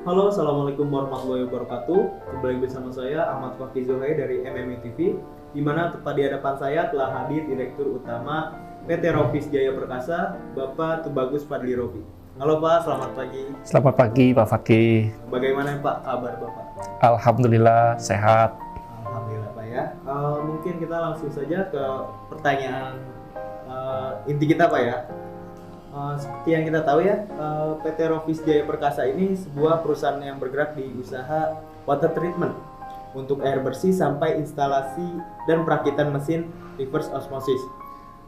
Halo, Assalamualaikum warahmatullahi wabarakatuh. Kembali bersama saya Ahmad Fakih Zohai dari MMI TV, di mana tepat di hadapan saya telah hadir Direktur Utama PT Rovis Jaya Perkasa, Bapak Tubagus Fadli Robi. Halo Pak, selamat pagi. Selamat pagi Pak Fakih. Bagaimana Pak kabar Bapak? Alhamdulillah sehat. Alhamdulillah Pak ya. Mungkin kita langsung saja ke pertanyaan inti kita Pak ya. Seperti yang kita tahu ya, PT Rovis Jaya Perkasa ini sebuah perusahaan yang bergerak di usaha water treatment untuk air bersih sampai instalasi dan perakitan mesin reverse osmosis.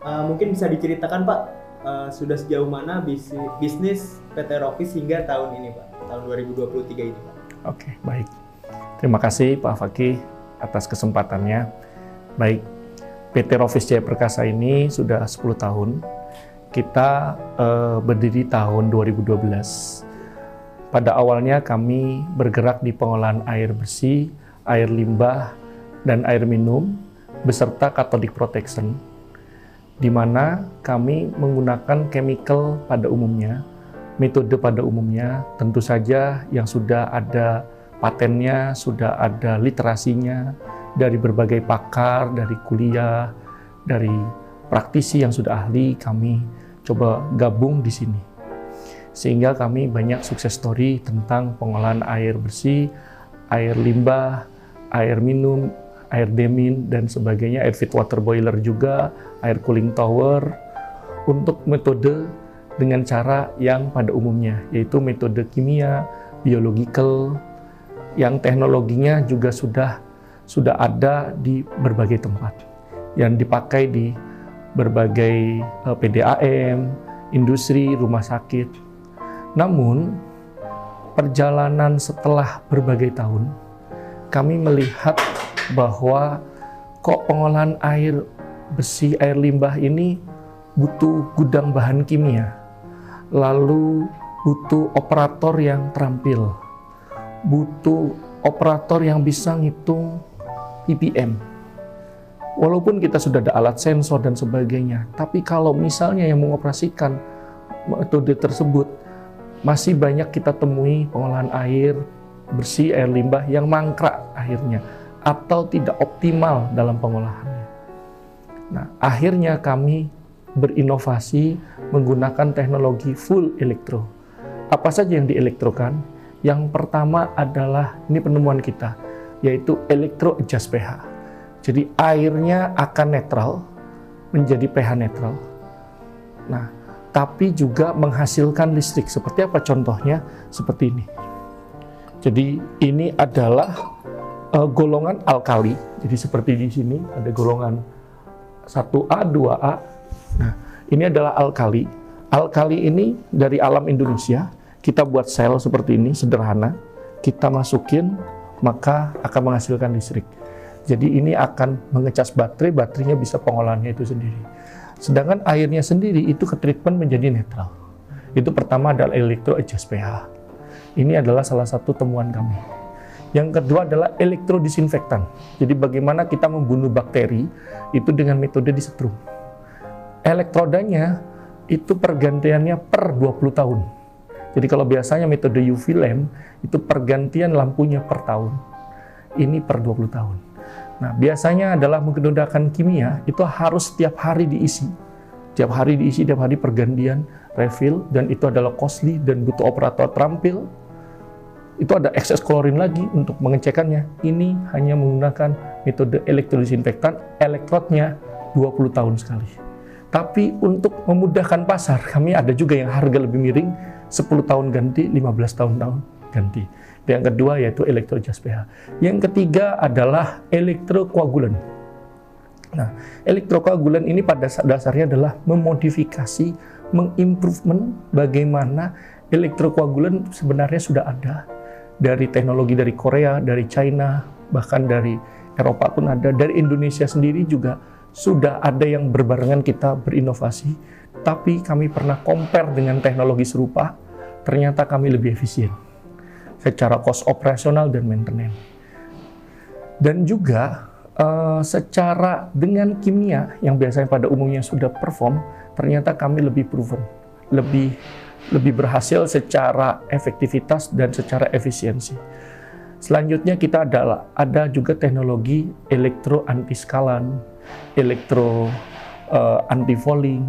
Mungkin bisa diceritakan Pak, sudah sejauh mana bisnis PT Rovis hingga tahun ini Pak, tahun 2023 ini Pak? Oke, baik. Terima kasih Pak Fakih atas kesempatannya. Baik, PT Rovis Jaya Perkasa ini sudah 10 tahun. Kita berdiri tahun 2012. Pada awalnya kami bergerak di pengolahan air bersih, air limbah, dan air minum, beserta cathodic protection, di mana kami menggunakan chemical pada umumnya, metode pada umumnya, tentu saja yang sudah ada patennya, sudah ada literasinya, dari berbagai pakar, dari kuliah, dari praktisi yang sudah ahli, kami coba gabung di sini. Sehingga kami banyak sukses story tentang pengolahan air bersih, air limbah, air minum, air demin, dan sebagainya, air feed water boiler juga, air cooling tower, untuk metode dengan cara yang pada umumnya, yaitu metode kimia, biological, yang teknologinya juga sudah ada di berbagai tempat, yang dipakai di berbagai PDAM, industri, rumah sakit. Namun, perjalanan setelah berbagai tahun, kami melihat bahwa kok pengolahan air bersih, air limbah ini butuh gudang bahan kimia, lalu butuh operator yang terampil, butuh operator yang bisa ngitung ppm. Walaupun kita sudah ada alat sensor dan sebagainya, tapi kalau misalnya yang mengoperasikan metode tersebut, masih banyak kita temui pengolahan air bersih, air limbah yang mangkrak akhirnya, atau tidak optimal dalam pengolahannya. Nah, akhirnya kami berinovasi menggunakan teknologi full elektro. Apa saja yang dielektrokan? Yang pertama adalah, ini penemuan kita, yaitu elektro adjust pH. Jadi airnya akan netral, menjadi pH netral. Nah, tapi juga menghasilkan listrik. Seperti apa contohnya? Seperti ini. Jadi ini adalah golongan alkali. Jadi seperti di sini ada golongan 1A, 2A. Nah, ini adalah alkali. Alkali ini dari alam Indonesia. Kita buat sel seperti ini, sederhana. Kita masukin, maka akan menghasilkan listrik. Jadi ini akan mengecas baterai, baterainya bisa pengolahannya itu sendiri. Sedangkan airnya sendiri itu ke treatment menjadi netral. Itu pertama adalah elektro adjust pH. Ini adalah salah satu temuan kami. Yang kedua adalah elektrodisinfektan. Jadi bagaimana kita membunuh bakteri itu dengan metode disetrum. Elektrodanya itu pergantiannya per 20 tahun. Jadi kalau biasanya metode UV lamp itu pergantian lampunya per tahun. Ini per 20 tahun. Nah, biasanya adalah menggunakan kimia, itu harus setiap hari diisi. Tiap hari diisi, tiap hari pergantian, refill, dan itu adalah costly dan butuh operator terampil. Itu ada ekses klorin lagi untuk mengecekannya. Ini hanya menggunakan metode elektrodisinfektan, elektrodnya 20 tahun sekali. Tapi untuk memudahkan pasar, kami ada juga yang harga lebih miring, 10 tahun ganti, 15 tahun ganti. Yang kedua yaitu elektro adjust pH. Yang ketiga adalah elektrokoagulan. Nah, elektrokoagulan ini pada dasarnya adalah memodifikasi, mengimprovement bagaimana elektrokoagulan sebenarnya sudah ada dari teknologi dari Korea, dari China, bahkan dari Eropa pun ada, dari Indonesia sendiri juga sudah ada yang berbarengan kita berinovasi, tapi kami pernah compare dengan teknologi serupa, ternyata kami lebih efisien secara cost operasional dan maintenance. Dan juga secara dengan kimia yang biasanya pada umumnya sudah perform, ternyata kami lebih proven, lebih berhasil secara efektivitas dan secara efisiensi. Selanjutnya kita ada juga teknologi elektro anti-skalan, elektro anti-fouling,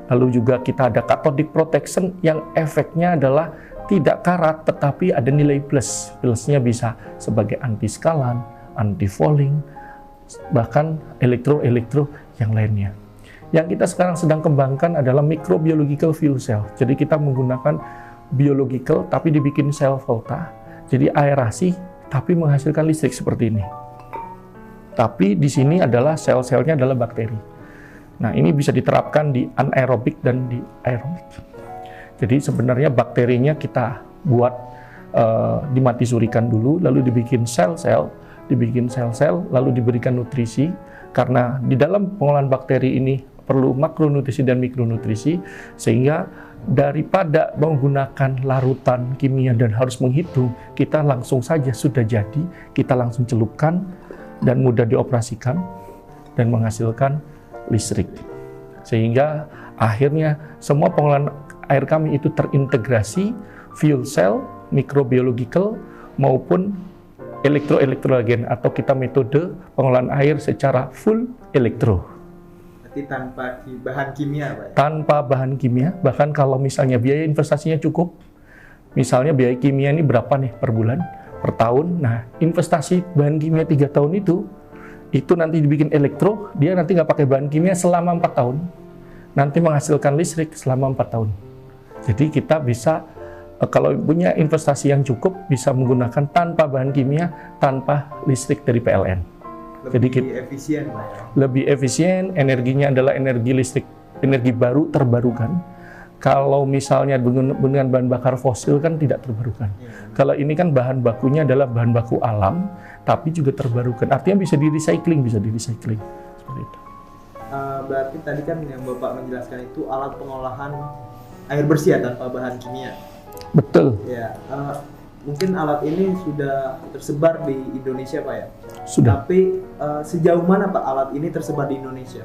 lalu juga kita ada cathodic protection yang efeknya adalah tidak karat tetapi ada nilai plus. Plusnya bisa sebagai anti-skalan, anti-fouling, bahkan elektro yang lainnya. Yang kita sekarang sedang kembangkan adalah microbiological fuel cell. Jadi kita menggunakan biological tapi dibikin sel volta. Jadi aerasi tapi menghasilkan listrik seperti ini. Tapi di sini adalah sel-selnya adalah bakteri. Nah, ini bisa diterapkan di anaerobik dan di aerobik. Jadi sebenarnya bakterinya kita buat dimati surikan dulu, lalu dibikin sel-sel, lalu diberikan nutrisi. Karena di dalam pengolahan bakteri ini perlu makronutrisi dan mikronutrisi, sehingga daripada menggunakan larutan kimia dan harus menghitung, kita langsung saja sudah jadi, kita langsung celupkan dan mudah dioperasikan dan menghasilkan listrik. Sehingga akhirnya semua pengolahan air kami itu terintegrasi fuel cell, microbiological maupun elektrogen atau kita metode pengolahan air secara full elektro. Berarti tanpa bahan kimia, Pak? Tanpa bahan kimia, bahkan kalau misalnya biaya investasinya cukup, misalnya biaya kimia ini berapa nih per bulan, per tahun, nah investasi bahan kimia 3 tahun itu nanti dibikin elektro, dia nanti nggak pakai bahan kimia selama 4 tahun, nanti menghasilkan listrik selama 4 tahun. Jadi kita bisa, kalau punya investasi yang cukup, bisa menggunakan tanpa bahan kimia, tanpa listrik dari PLN. Lebih efisien, Pak, ya? Lebih efisien, energinya adalah energi listrik, energi baru terbarukan. Kalau misalnya dengan bahan bakar fosil kan tidak terbarukan. Kalau ini kan bahan bakunya adalah bahan baku alam, tapi juga terbarukan. Artinya bisa di-recycling, seperti itu. Berarti tadi kan yang Bapak menjelaskan itu alat pengolahan air bersih ya, tanpa bahan kimia. Betul. Ya, mungkin alat ini sudah tersebar di Indonesia, Pak, ya? Sudah. Tapi sejauh mana, Pak, alat ini tersebar di Indonesia?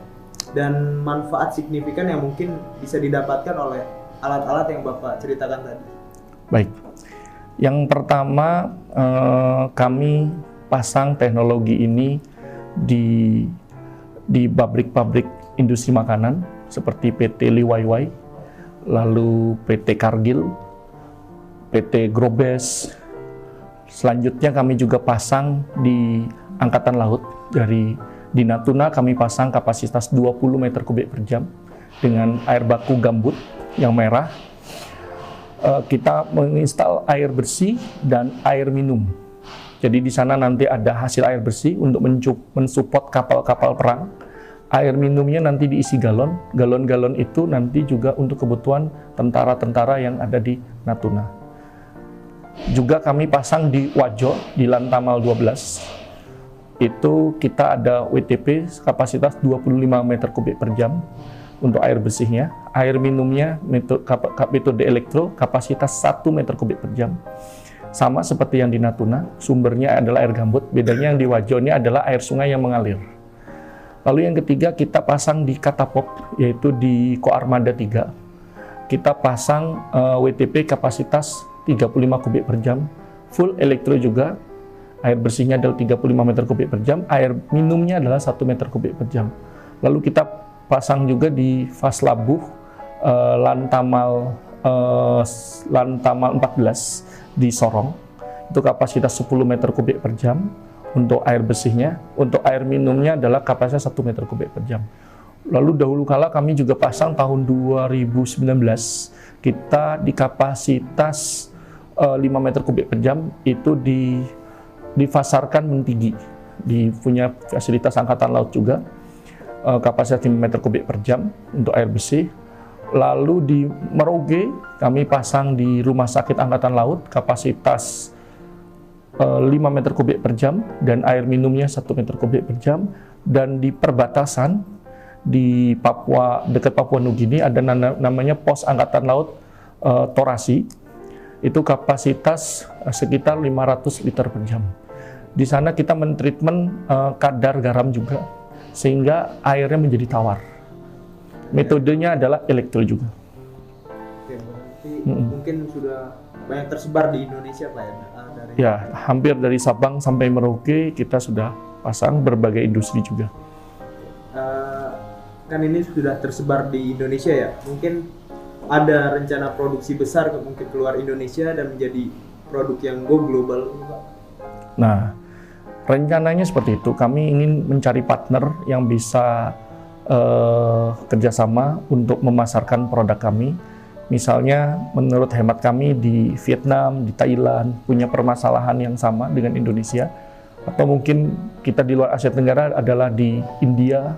Dan manfaat signifikan yang mungkin bisa didapatkan oleh alat-alat yang Bapak ceritakan tadi. Baik. Yang pertama, kami pasang teknologi ini di pabrik-pabrik industri makanan seperti PT Liwayway, lalu PT Cargill, PT Grobes. Selanjutnya kami juga pasang di Angkatan Laut. Di Natuna kami pasang kapasitas 20 meter kubik per jam dengan air baku gambut yang merah. Kita menginstal air bersih dan air minum. Jadi di sana nanti ada hasil air bersih untuk mensupport kapal-kapal perang. Air minumnya nanti diisi galon. Galon-galon itu nanti juga untuk kebutuhan tentara-tentara yang ada di Natuna. Juga kami pasang di Wajo, di Lantamal 12. Itu kita ada WTP kapasitas 25 meter kubik per jam untuk air bersihnya. Air minumnya metode elektro kapasitas 1 meter kubik per jam. Sama seperti yang di Natuna, sumbernya adalah air gambut. Bedanya yang di Wajo ini adalah air sungai yang mengalir. Lalu yang ketiga kita pasang di Katapop, yaitu di Koarmada 3. Kita pasang WTP kapasitas 35 kubik per jam, full elektro juga. Air bersihnya adalah 35 meter kubik per jam, air minumnya adalah 1 meter kubik per jam. Lalu kita pasang juga di Faslabuh Lantamal 14 di Sorong. Itu kapasitas 10 meter kubik per jam untuk air bersihnya. Untuk air minumnya adalah kapasitas 1 meter kubik per jam. Lalu dahulu kala kami juga pasang tahun 2019, kita di kapasitas 5 meter kubik per jam itu difasarkan Mentigi, punya fasilitas Angkatan Laut juga, kapasitas 5 meter kubik per jam untuk air bersih. Lalu di Merauke kami pasang di Rumah Sakit Angkatan Laut kapasitas 5 meter kubik per jam dan air minumnya 1 meter kubik per jam. Dan di perbatasan di Papua, dekat Papua Nugini ada namanya Pos Angkatan Laut Torasi. Itu kapasitas sekitar 500 liter per jam. Di sana kita mentreatment kadar garam juga, sehingga airnya menjadi tawar. Metodenya adalah elektro juga. Oke, berarti mungkin sudah banyak tersebar di Indonesia Pak ya? Ya, hampir dari Sabang sampai Merauke kita sudah pasang, berbagai industri juga. Kan ini sudah tersebar di Indonesia ya, mungkin ada rencana produksi besar mungkin keluar Indonesia dan menjadi produk yang go global Pak? Nah, rencananya seperti itu. Kami ingin mencari partner yang bisa kerjasama untuk memasarkan produk kami. Misalnya, menurut hemat kami di Vietnam, di Thailand, punya permasalahan yang sama dengan Indonesia. Atau mungkin kita di luar Asia Tenggara adalah di India,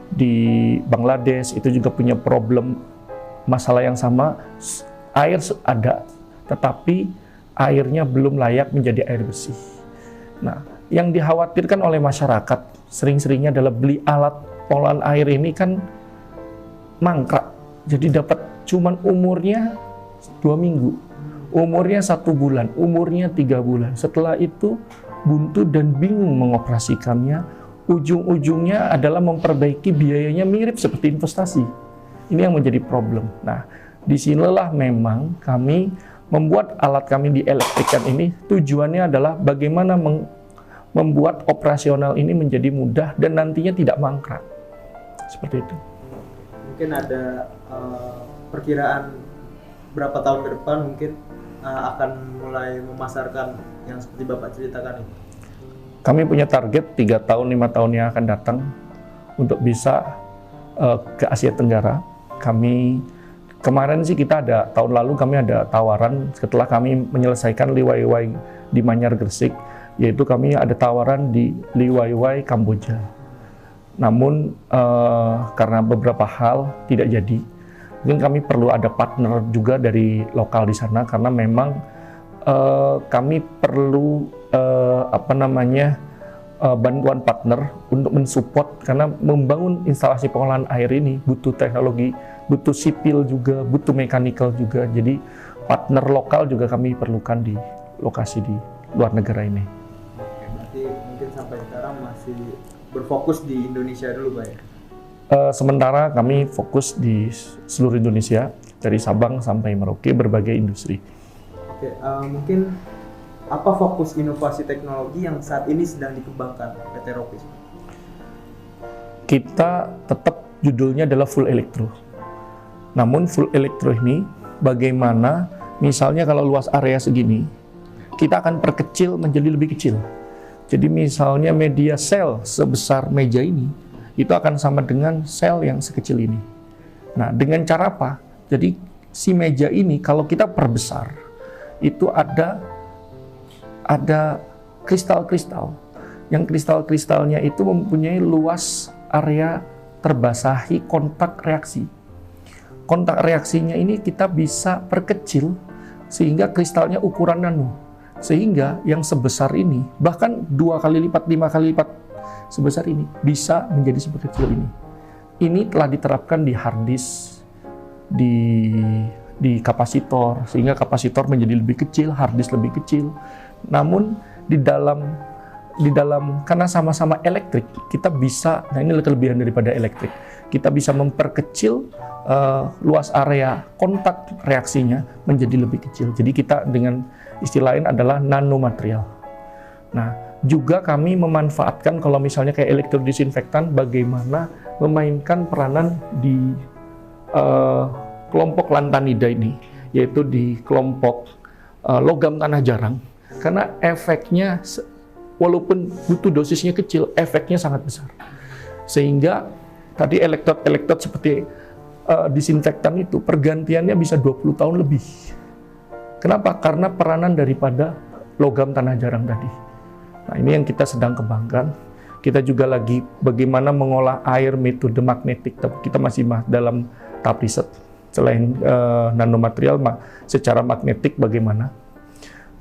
di Bangladesh, itu juga punya problem masalah yang sama. Air ada, tetapi airnya belum layak menjadi air bersih. Nah, yang dikhawatirkan oleh masyarakat sering-seringnya adalah beli alat pengolahan air ini kan mangkrak. Jadi dapat cuman umurnya 2 minggu, umurnya 1 bulan, umurnya 3 bulan. Setelah itu buntu dan bingung mengoperasikannya. Ujung-ujungnya adalah memperbaiki biayanya mirip seperti investasi. Ini yang menjadi problem. Nah, disinilah memang kami membuat alat kami di elektrikan ini. Tujuannya adalah bagaimana membuat operasional ini menjadi mudah dan nantinya tidak mangkrak. Seperti itu. Mungkin ada perkiraan berapa tahun ke depan mungkin akan mulai memasarkan yang seperti Bapak ceritakan ini? Kami punya target 3 tahun, 5 tahun yang akan datang untuk bisa ke Asia Tenggara. Kemarin sih kita ada, tahun lalu kami ada tawaran setelah kami menyelesaikan Liwaiwai di Manyar Gresik, yaitu kami ada tawaran di Liwaiwai Kamboja. Namun karena beberapa hal tidak jadi. Mungkin kami perlu ada partner juga dari lokal di sana karena memang kami perlu bantuan partner untuk mensupport karena membangun instalasi pengolahan air ini butuh teknologi, butuh sipil juga, butuh mechanical juga. Jadi partner lokal juga kami perlukan di lokasi di luar negara ini. Oke, berarti mungkin sampai sekarang masih berfokus di Indonesia dulu Pak ya? Sementara kami fokus di seluruh Indonesia, dari Sabang sampai Merauke, berbagai industri. Oke, mungkin apa fokus inovasi teknologi yang saat ini sedang dikembangkan PT Ropis? Kita tetap judulnya adalah full elektro. Namun full elektro ini bagaimana misalnya kalau luas area segini, kita akan perkecil menjadi lebih kecil. Jadi misalnya media sel sebesar meja ini, itu akan sama dengan sel yang sekecil ini. Nah, dengan cara apa? Jadi si meja ini kalau kita perbesar, itu ada kristal-kristal. Yang kristal-kristalnya itu mempunyai luas area terbasahi kontak reaksi. Kontak reaksinya ini kita bisa perkecil sehingga kristalnya ukuran nano. Sehingga yang sebesar ini, bahkan 2 kali lipat, 5 kali lipat sebesar ini, bisa menjadi sekecil ini. Ini telah diterapkan di hard disk, di kapasitor, sehingga kapasitor menjadi lebih kecil, hard disk lebih kecil. Namun di dalam karena sama-sama elektrik, kita bisa, nah ini kelebihan daripada elektrik, kita bisa memperkecil luas area kontak reaksinya menjadi lebih kecil. Jadi kita dengan istilah lain adalah nanomaterial. Nah, juga kami memanfaatkan kalau misalnya kayak elektrodisinfektan, bagaimana memainkan peranan di kelompok lantanida ini, yaitu di kelompok logam tanah jarang. Karena efeknya, walaupun butuh dosisnya kecil, efeknya sangat besar. Sehingga tadi elektrod seperti disinfektan itu, pergantiannya bisa 20 tahun lebih. Kenapa? Karena peranan daripada logam tanah jarang tadi. Nah, ini yang kita sedang kembangkan. Kita juga lagi bagaimana mengolah air metode magnetik, tapi kita masih dalam tahap riset. Selain nanomaterial, secara magnetik bagaimana?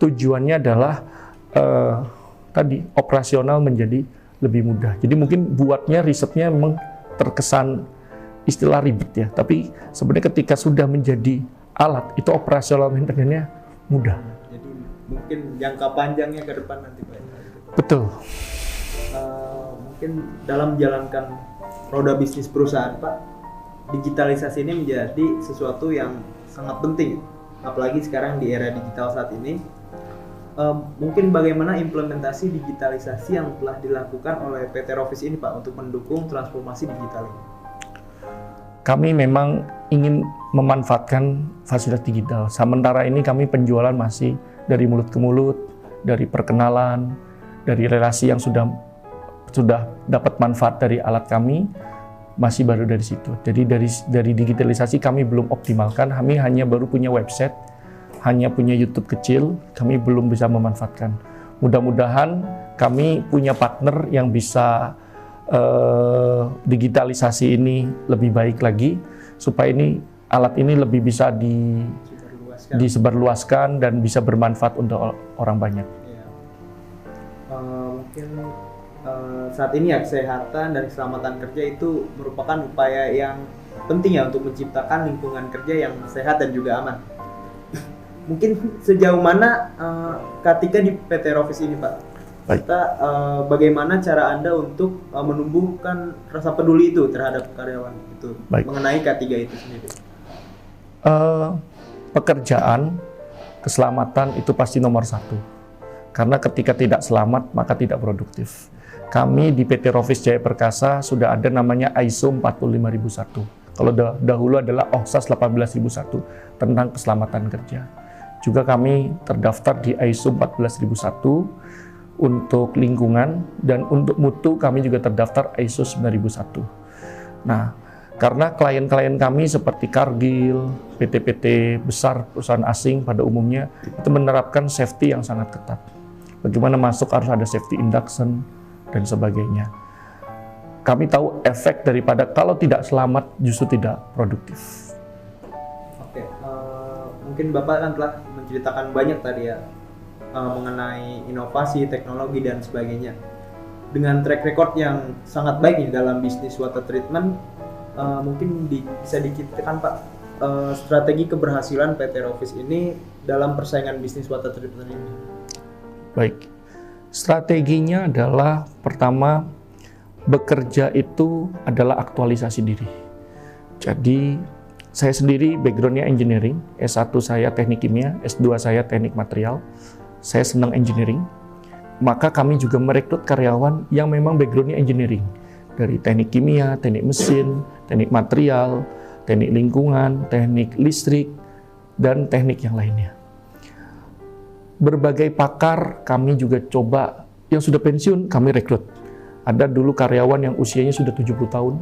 Tujuannya adalah tadi operasional menjadi lebih mudah. Jadi mungkin buatnya risetnya memang terkesan istilah ribet ya, tapi sebenarnya ketika sudah menjadi alat itu operasional maintenance-nya mudah. Jadi mungkin jangka panjangnya ke depan nanti Pak. Betul. Mungkin dalam menjalankan roda bisnis perusahaan Pak, digitalisasi ini menjadi sesuatu yang sangat penting, apalagi sekarang di era digital saat ini. Mungkin bagaimana implementasi digitalisasi yang telah dilakukan oleh PT Rovis ini Pak untuk mendukung transformasi digital ini? Kami memang ingin memanfaatkan fasilitas digital. Sementara ini kami penjualan masih dari mulut ke mulut, dari perkenalan, dari relasi yang sudah dapat manfaat dari alat kami, masih baru dari situ. Jadi dari digitalisasi kami belum optimalkan, kami hanya baru punya website, hanya punya YouTube kecil, kami belum bisa memanfaatkan. Mudah-mudahan kami punya partner yang bisa digitalisasi ini lebih baik lagi, supaya ini alat ini lebih bisa disebarluaskan dan bisa bermanfaat untuk orang banyak. Ya. Mungkin saat ini ya kesehatan dan keselamatan kerja itu merupakan upaya yang penting ya untuk menciptakan lingkungan kerja yang sehat dan juga aman. Mungkin sejauh mana ketika di PT Rovis ini Pak, kita bagaimana cara Anda untuk menumbuhkan rasa peduli itu terhadap karyawan itu? Baik. Mengenai K3 itu sendiri? Pekerjaan, keselamatan itu pasti nomor satu. Karena ketika tidak selamat, maka tidak produktif. Kami di PT Rovis Jaya Perkasa sudah ada namanya ISO 45001. Kalau dahulu adalah OHSAS 18001 tentang keselamatan kerja. Juga kami terdaftar di ISO 14001 untuk lingkungan, dan untuk mutu kami juga terdaftar ISO 9001. Nah, karena klien-klien kami seperti Cargill, PT-PT besar perusahaan asing pada umumnya itu menerapkan safety yang sangat ketat. Bagaimana masuk harus ada safety induction dan sebagainya. Kami tahu efek daripada kalau tidak selamat justru tidak produktif. Oke, mungkin Bapak kan telah menceritakan banyak tadi ya mengenai inovasi, teknologi dan sebagainya. Dengan track record yang sangat baik nih dalam bisnis water treatment, mungkin bisa diceritakan Pak strategi keberhasilan PT Rovis ini dalam persaingan bisnis water treatment ini. Baik, strateginya adalah pertama, bekerja itu adalah aktualisasi diri. Jadi saya sendiri backgroundnya engineering, S1 saya teknik kimia, S2 saya teknik material. Saya senang engineering, maka kami juga merekrut karyawan yang memang backgroundnya engineering. Dari teknik kimia, teknik mesin, teknik material, teknik lingkungan, teknik listrik, dan teknik yang lainnya. Berbagai pakar kami juga coba, yang sudah pensiun kami rekrut. Ada dulu karyawan yang usianya sudah 70 tahun,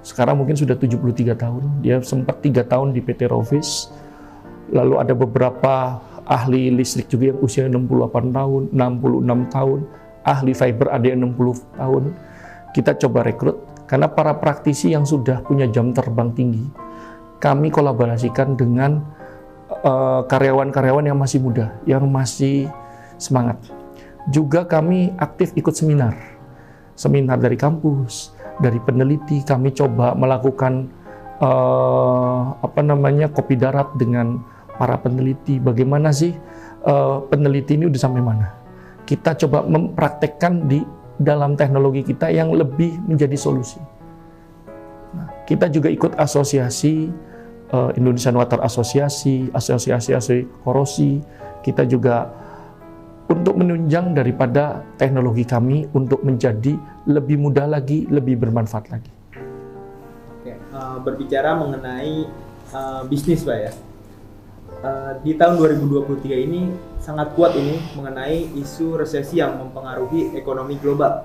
sekarang mungkin sudah 73 tahun. Dia sempat 3 tahun di PT Rovis, lalu ada beberapa ahli listrik juga yang usia 68 tahun, 66 tahun, ahli fiber ada yang 60 tahun. Kita coba rekrut, karena para praktisi yang sudah punya jam terbang tinggi, kami kolaborasikan dengan karyawan-karyawan yang masih muda, yang masih semangat. Juga kami aktif ikut seminar dari kampus, dari peneliti. Kami coba melakukan kopi darat dengan para peneliti. Bagaimana sih peneliti ini udah sampai mana? Kita coba mempraktekkan di dalam teknologi kita yang lebih menjadi solusi. Nah, kita juga ikut asosiasi Indonesian Water Association, asosiasi korosi. Kita juga untuk menunjang daripada teknologi kami untuk menjadi lebih mudah lagi, lebih bermanfaat lagi. Oke, berbicara mengenai bisnis Pak ya. Di tahun 2023 ini sangat kuat ini mengenai isu resesi yang mempengaruhi ekonomi global.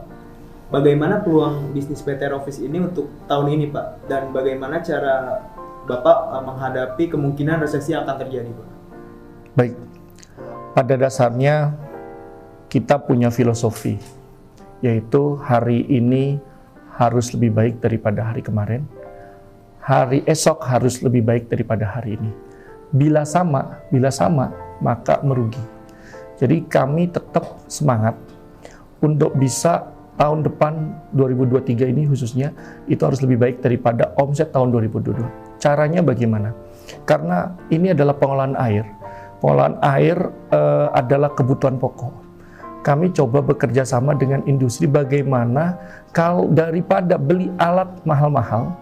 Bagaimana peluang bisnis PT Rovis ini untuk tahun ini Pak? Dan bagaimana cara Bapak menghadapi kemungkinan resesi yang akan terjadi Pak? Baik, pada dasarnya kita punya filosofi, yaitu hari ini harus lebih baik daripada hari kemarin, hari esok harus lebih baik daripada hari ini. Bila sama, maka merugi. Jadi kami tetap semangat untuk bisa tahun depan 2023 ini khususnya itu harus lebih baik daripada omset tahun 2022. Caranya bagaimana? Karena ini adalah pengolahan air. Pengolahan air adalah kebutuhan pokok. Kami coba bekerja sama dengan industri bagaimana kalau daripada beli alat mahal-mahal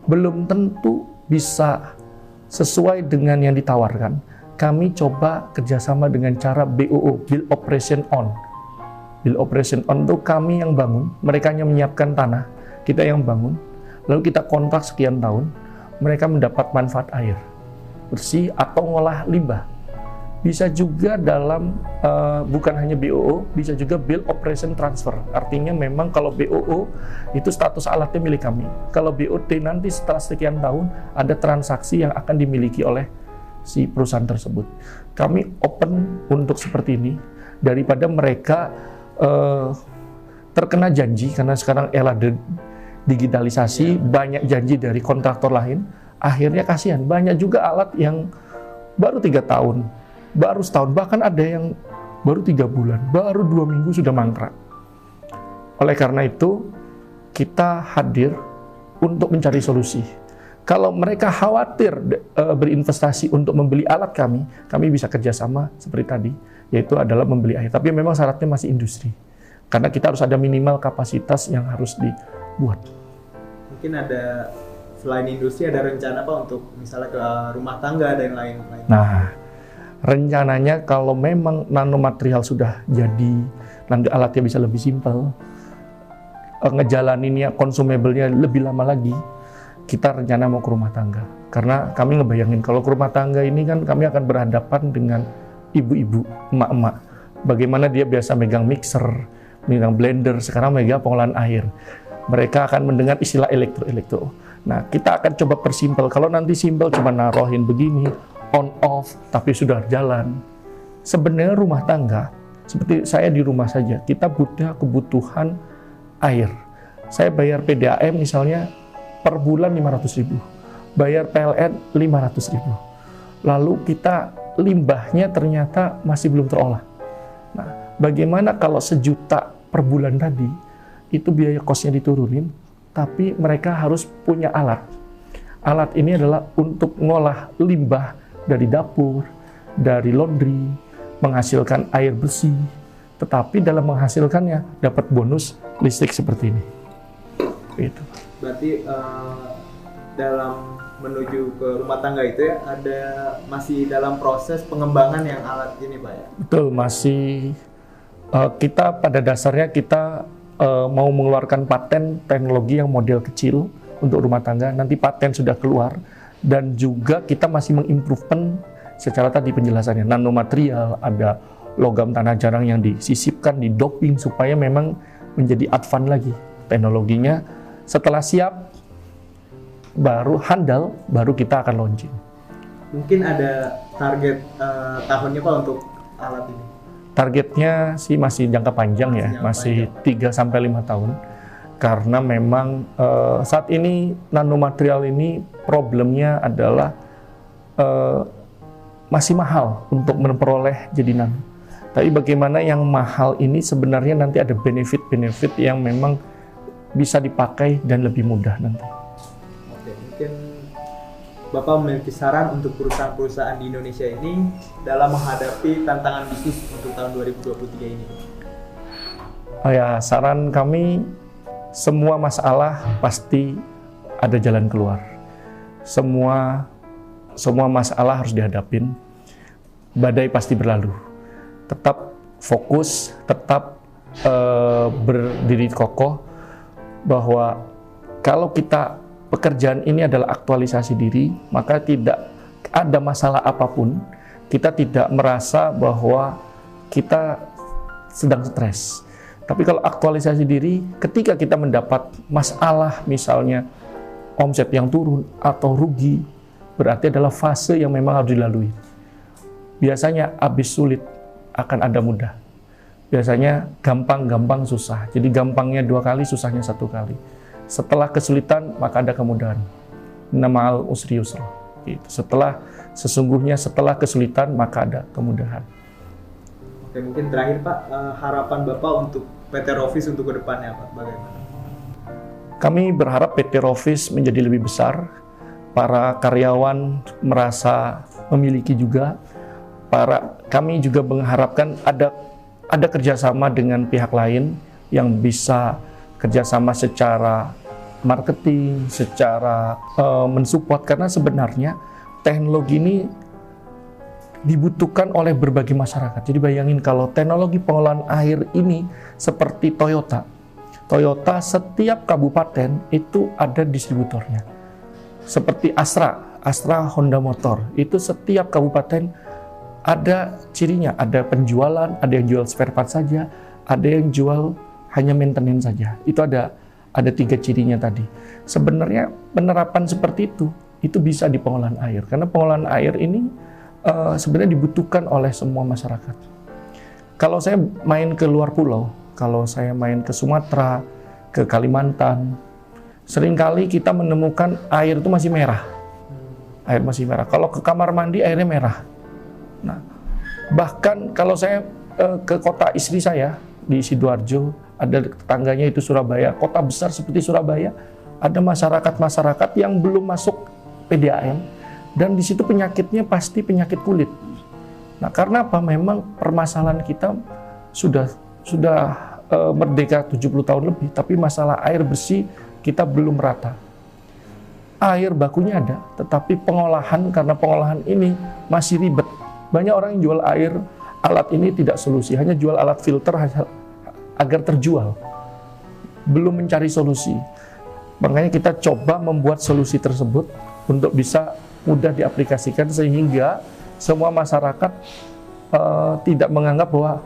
belum tentu bisa sesuai dengan yang ditawarkan. Kami coba kerjasama dengan cara BOO, Build Operation On. Build Operation On itu kami yang bangun, mereka yang menyiapkan tanah, kita yang bangun, lalu kita kontrak sekian tahun, mereka mendapat manfaat air bersih atau ngolah limbah. Bisa juga dalam, bukan hanya BOO, bisa juga Build Operation Transfer. Artinya memang kalau BOO itu status alatnya milik kami. Kalau BOT nanti setelah sekian tahun ada transaksi yang akan dimiliki oleh si perusahaan tersebut. Kami open untuk seperti ini daripada mereka terkena janji, karena sekarang era digitalisasi, banyak janji dari kontraktor lain, akhirnya kasihan. Banyak juga alat yang baru 3 tahun, baru setahun, bahkan ada yang baru 3 bulan, baru 2 minggu sudah mangkrak. Oleh karena itu, kita hadir untuk mencari solusi. Kalau mereka khawatir berinvestasi untuk membeli alat kami bisa kerjasama seperti tadi, yaitu adalah membeli air. Tapi memang syaratnya masih industri, karena kita harus ada minimal kapasitas yang harus dibuat. Mungkin ada, selain industri, ada rencana Pak untuk misalnya ke rumah tangga dan lain-lain? Nah, rencananya kalau memang nanomaterial sudah jadi, nanti alatnya bisa lebih simpel, ngejalaninnya, consumable-nya lebih lama lagi, kita rencana mau ke rumah tangga. Karena kami ngebayangin kalau ke rumah tangga ini kan kami akan berhadapan dengan ibu-ibu, emak-emak. Bagaimana dia biasa megang mixer, megang blender, sekarang megang pengolahan air. Mereka akan mendengar istilah elektro. Nah, kita akan coba persimpel. Kalau nanti simpel cuma narohin begini, on off, tapi sudah jalan. Sebenarnya rumah tangga, seperti saya di rumah saja, kita butuh kebutuhan air. Saya bayar PDAM misalnya per bulan 500.000, bayar PLN 500.000. Lalu kita limbahnya ternyata masih belum terolah. Nah, bagaimana kalau 1 juta per bulan tadi, itu biaya kosnya diturunin, tapi mereka harus punya alat. Alat ini adalah untuk ngolah limbah dari dapur, dari laundry, menghasilkan air bersih, tetapi dalam menghasilkannya dapat bonus listrik seperti ini. Itu. Berarti dalam menuju ke rumah tangga itu ya, masih dalam proses pengembangan yang alat ini Pak ya? Betul, masih kita pada dasarnya kita mau mengeluarkan paten teknologi yang model kecil untuk rumah tangga. Nanti paten sudah keluar, dan juga kita masih mengimprovekan secara tadi penjelasannya, nanomaterial, ada logam tanah jarang yang disisipkan, didoping supaya memang menjadi advance lagi teknologinya. Setelah siap, baru handal, baru kita akan launching. Mungkin ada target tahunnya Pak untuk alat ini? Targetnya sih masih jangka panjang ya, masih 3-5 tahun. Karena memang saat ini nanomaterial ini problemnya adalah masih mahal untuk memperoleh jadi nano. Tapi bagaimana yang mahal ini sebenarnya nanti ada benefit-benefit yang memang bisa dipakai dan lebih mudah nanti. Oke, mungkin Bapak memiliki saran untuk perusahaan-perusahaan di Indonesia ini dalam menghadapi tantangan bisnis untuk tahun 2023 ini? Oh ya, saran kami, semua masalah pasti ada jalan keluar. Semua masalah harus dihadapin. Badai pasti berlalu. Tetap fokus, tetap berdiri kokoh, bahwa kalau kita pekerjaan ini adalah aktualisasi diri, maka tidak ada masalah apapun, kita tidak merasa bahwa kita sedang stres. Tapi kalau aktualisasi diri, ketika kita mendapat masalah, misalnya omset yang turun atau rugi, berarti adalah fase yang memang harus dilalui. Biasanya habis sulit akan ada mudah. Biasanya gampang susah. Jadi gampangnya 2 kali, susahnya 1 kali. Setelah kesulitan, maka ada kemudahan. Ma'al usri yusra. Gitu. Setelah kesulitan, maka ada kemudahan. Oke, mungkin terakhir Pak, harapan Bapak untuk PT Rofis untuk kedepannya Pak, bagaimana? Kami berharap PT Rofis menjadi lebih besar, para karyawan merasa memiliki juga, kami juga mengharapkan ada kerjasama dengan pihak lain yang bisa kerjasama secara marketing, secara mensupport, karena sebenarnya teknologi ini dibutuhkan oleh berbagai masyarakat. Jadi bayangin kalau teknologi pengolahan air ini seperti Toyota. Toyota setiap kabupaten itu ada distributornya. Seperti Astra Honda Motor, itu setiap kabupaten ada cirinya, ada penjualan, ada yang jual spare part saja, ada yang jual hanya maintenance saja. Itu ada 3 cirinya tadi. Sebenarnya penerapan seperti itu bisa di pengolahan air, karena pengolahan air ini sebenarnya dibutuhkan oleh semua masyarakat. Kalau saya main ke luar pulau, kalau saya main ke Sumatera, ke Kalimantan, seringkali kita menemukan air itu masih merah. Air masih merah. Kalau ke kamar mandi airnya merah. Nah, bahkan kalau saya ke kota istri saya di Sidoarjo, ada tetangganya itu Surabaya, kota besar seperti Surabaya, ada masyarakat-masyarakat yang belum masuk PDAM, dan di situ penyakitnya pasti penyakit kulit. Nah, karena apa? Memang permasalahan kita sudah merdeka 70 tahun lebih, tapi masalah air bersih kita belum rata. Air bakunya ada, tetapi karena pengolahan ini masih ribet. Banyak orang yang jual air, alat ini tidak solusi, hanya jual alat filter agar terjual. Belum mencari solusi. Makanya kita coba membuat solusi tersebut untuk bisa mudah diaplikasikan sehingga semua masyarakat tidak menganggap bahwa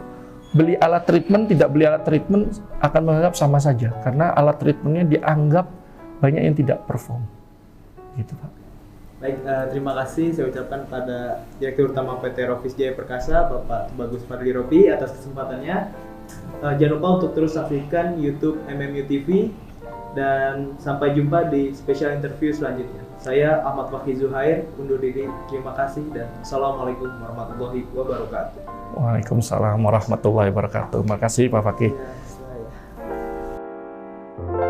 beli alat treatment, tidak beli alat treatment akan menganggap sama saja, karena alat treatmentnya dianggap banyak yang tidak perform. Gitu Pak. Baik, terima kasih saya ucapkan pada Direktur Utama PT Rofis Jaya Perkasa, Bapak Tubagus Fadli Robi atas kesempatannya. Jangan lupa untuk terus saksikan YouTube MMU TV dan sampai jumpa di special interview selanjutnya. Saya Ahmad Fakih Zuhair undur diri. Terima kasih dan Assalamualaikum warahmatullahi wabarakatuh. Waalaikumsalam warahmatullahi wabarakatuh. Terima kasih Pak Fakih. Ya,